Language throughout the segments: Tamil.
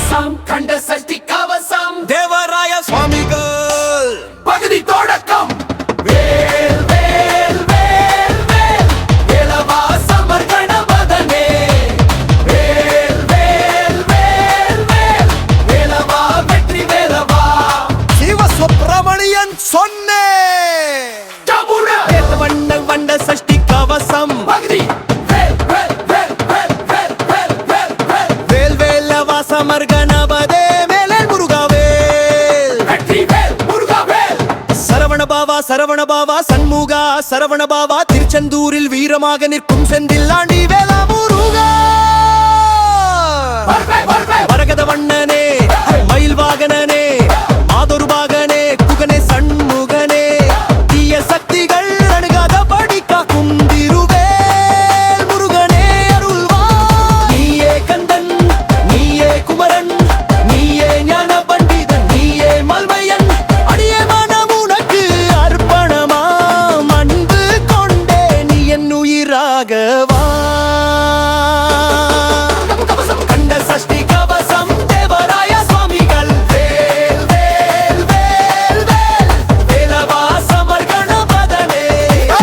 கவசம் கண்ட சஷ்டி கவசம் தேவராய சுவாமிகள் பகுதி தொடக்கம். வேல் வேல் வேல் வேல் வேலவாசமர் கணபதனே. வேல் வேல் வேல் வேல் வேலவா வெற்றி வேலவா. சிவசுப்பிரமணியன் சொன்னே வண்ண வண்ண சஷ்டி கவசம் பகுதி வேல் வேல் வேல் வேல் வேல் வேல் வேல் வேல் வேல் வேல வாசமர் கணபதே மேலேல் முருகாவேல் வெற்றி வேல் முருகாவேல். சரவண பாவா சரவண பாவா சண்முகா சரவண பாவா திருச்செந்தூரில் வீரமாக நிற்கும் செந்தில்லாண்டி வேலா முருகா. மரகத வண்ணனே மயில் வாகனனே மாதொரு பாகனே குகனே சண்முகனே தீய சக்திகள் அணுகாத படி காக்கும் திருவேல் முருகனே அருள்வா. நீயே கந்தன் நீயே குமரன் நீயே ஞான பண்டிதன் நீயே மல்மையன் அடியே மனம் உனக்கு அர்ப்பணமாம் அன்பு கொண்டே நீ என் உயிராகவா. கண்ட சஷ்டி கவசம் தேவராய சுவாமிகள். வேல் வேல் வேல் வேல் வேலவாசமர் கணபதனே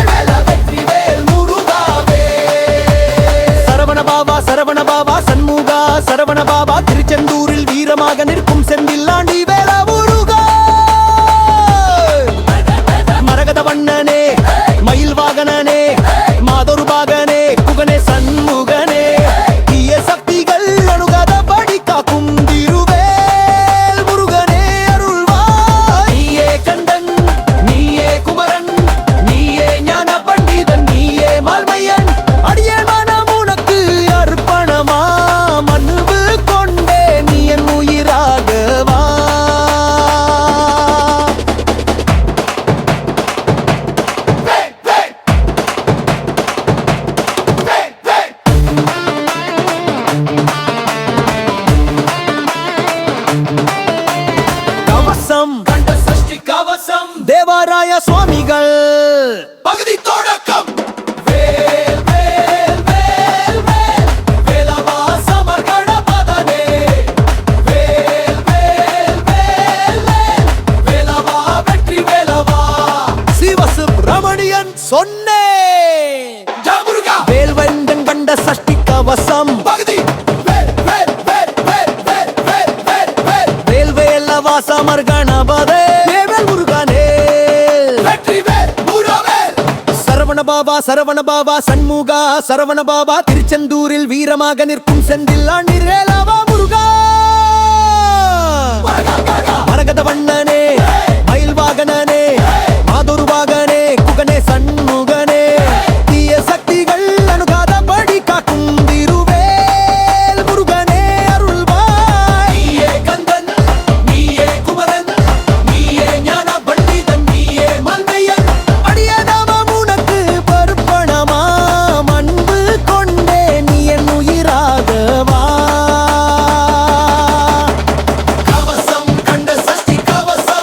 வேல வெற்றி வேல் முருகாவே. சரவண பாபா சரவண பாபா சண்முகா சரவண பாபா திருச்செந்தூரில் வீரமாக நிற்கும் செந்தில்லாண்டி வேலா முருகா. மரகத வண்ணனே மயில் வாகனனே மாதொரு பாகனே குகனே சண்முகனே தீய சக்திகள் அணுகாத படி காக்கும் திருவேல் முருகனே அருள்வாய். நீயே கந்தன் நீயே குமரன் நீயே ஞான பண்டிதன் நீயே மால்மையன் அடியே மனம் உனக்கு அர்ப்பணமாம் அன்பு கொண்டே நீ என் உயிராகவா. கவசம் கண்ட சஷ்டி கவசம் தேவராய சுவாமிகள் பகுதி தொடக்கம். வேல் வேல் வேல் வேல் வேலவாசமர் கணபதனே. வேல் வேல் வேல் வேல் வேலவா வெற்றி வேலவா. சிவசுப்பிரமணியன் சொன்னே முருகா வேல்வந்தன் கண்ட சஷ்டி கவசம் பகுதி வேல் வேல் வேல் வேல் வேல் வேல் வேல் வேல் வேல்வேல வாசமர் கணபதே வேல் முருகனே. வெற்றி வேல் முருகாவேல். சரவண பாபா சரவண பாபா சண்முகா சரவண பாபா திருச்செந்தூரில் வீரமாக நிற்கும் செந்தில்லாண்டி வேலவா முருகா. மரகத வண்ணனே மயில் வாகனனே மாதொரு பாகனே குகனே சண்முகனே தீய சக்திகள் அணுகாத படி காக்கும் திருவேல் முருகனே அருள்வாய். நீயே கந்தன் நீயே குமரன் நீயே ஞான பண்டிதன் நீயே மல்மையன் அடியே நாமம் உனக்கு பருப்பணமாம் அன்பு கொண்டே நீ என் உயிராகவா. கவசம் கண்ட சஷ்டி கவசம்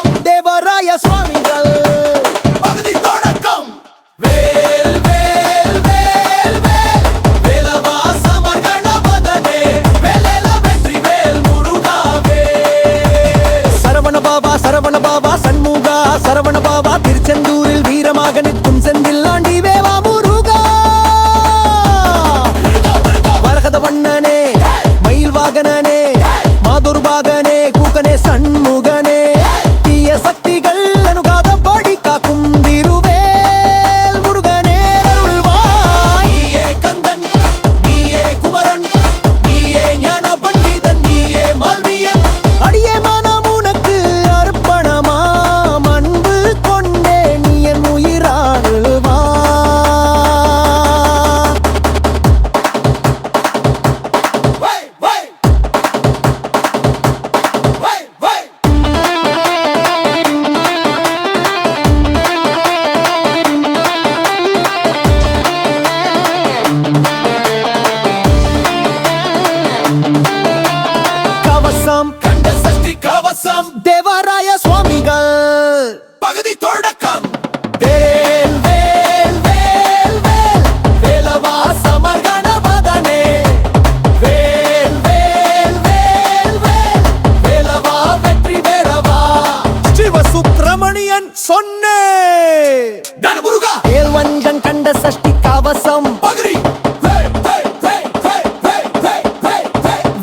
சஷ்டி கவசம் பகரி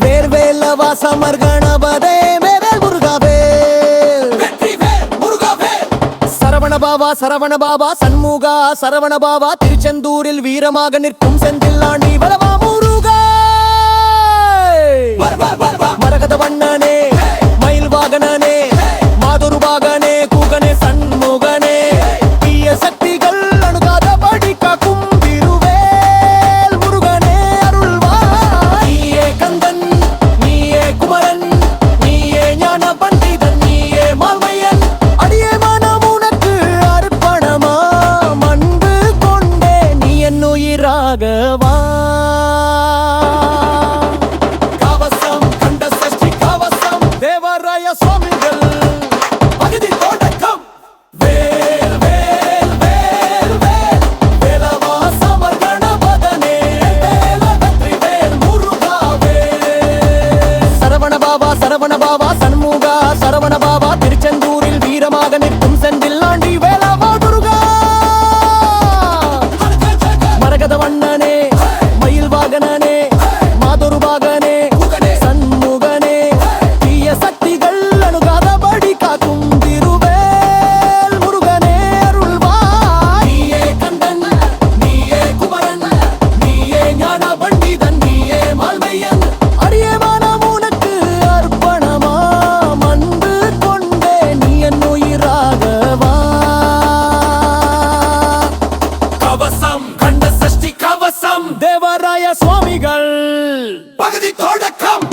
வேர்வேலவா சமர்கணபதே மேவேல் முருகாவேல் வெற்றிவேல் முருகவேல் சரவண பாபா சரவண பாபா சண்முகா சரவண பாபா திருச்செந்தூரில் வீரமாக நிற்கும் செந்தில்லாண்டி வளவா முருகா வர் வர் வர் வர் மரகத வண்ணனே மயில் வாகனனே மாதொரு வாகனே கூகனே சண்முகனே தீய சக்திகள் அணுகாதபடி காக்கும் திருவேல் முருகனே அருள்வாய் நீயே கந்தன் நீயே குமரன் நீயே ஞான பண்டிதன் நீயே மால்மையன் அடியே மனம் உனக்கு அர்ப்பணமா அன்பு கொண்டே நீ என் உயிராகவா கவசம் கண்ட சஷ்டி கவசம் தேவராய சுவாமிகள் பகுதி தொடக்கம் வேல் வேல் வேல் வேல் வேலவா சமர்கணபதனே வேல வெற்றிவேல் முருகவேல் சரவண பாபா சண்முகா சரவண பாபா திருச்செந்தூரில் வீரமாக நிற்கும் செந்தில்லாண்டி வேலவா முருகா மரகத வண்ணனே மயில் வாகனனே மாதொரு வாகனே சண்முகனே தீய சக்திகள் அணுகாதபடி காக்கும் திருவேல் முருகனே அருள்வாய் நீயே கந்தன் நீயே குமரன் நீயே ஞான பண்டிதன் நீயே மால்மையன் அடியே மனம் உனக்கு அர்ப்பணமா அன்பு கொண்டே நீ என் உயிராகவா கவசம் கண்ட சஷ்டி கவசம் தேவராய சுவாமிகள் பகுதி தொடக்கம்